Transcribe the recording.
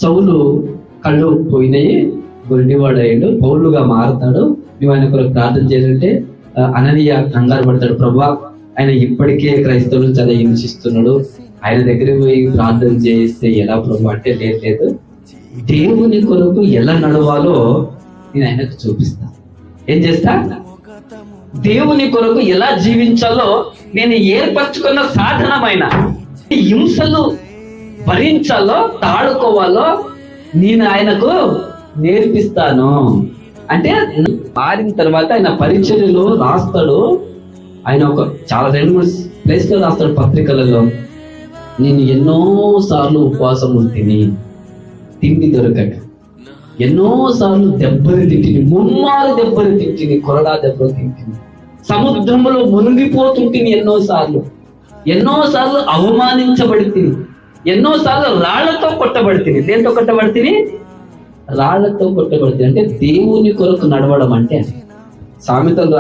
సౌలు కళ్ళు పోయినాయి, గుడ్డివాడయ్యాడు, పౌలుగా మారుతాడు. నువ్వు ఆయన కొరకు ప్రార్థన చేయాలంటే అననీయ కంగారు పడతాడు. ప్రభువా, ఆయన ఇప్పటికే క్రైస్తవులు చాలా హింసిస్తున్నాడు, ఆయన దగ్గర పోయి ప్రార్థన చేస్తే ఎలా ప్రభు అంటే, లేదు దేవుని కొరకు ఎలా నడవాలో నేను ఆయనకు చూపిస్తా. ఏం చేస్తా? దేవుని కొరకు ఎలా జీవించాలో నేను ఏర్పరచుకున్న సాధనమైన హింసలు భరించాలో తాడుకోవాలో నేను ఆయనకు నేర్పిస్తాను. అంటే మారిన తర్వాత ఆయన పరిచర్యలో రాస్తాడు. ఆయన ఒక చాలా 2-3 ప్లేస్లో రాస్తాడు పత్రికలలో. నేను ఎన్నో సార్లు ఉపవాసం ఉంటిని, తిండి దొరకక, ఎన్నో సార్లు దెబ్బలు తింటిని, ముమ్మారు దెబ్బలు తింటిని, కొరడా దెబ్బలు తింటిని, సముద్రంలో మునిగిపోతుంటిని ఎన్నోసార్లు అవమానించబడితిని, ఎన్నోసార్లు రాళ్లతో కొట్టబడితిని. దేంతో కొట్టబడితిని? రాళ్లతో కొట్టబడితిని. అంటే దేవుని కొరకు నడవడం అంటే సామెతలు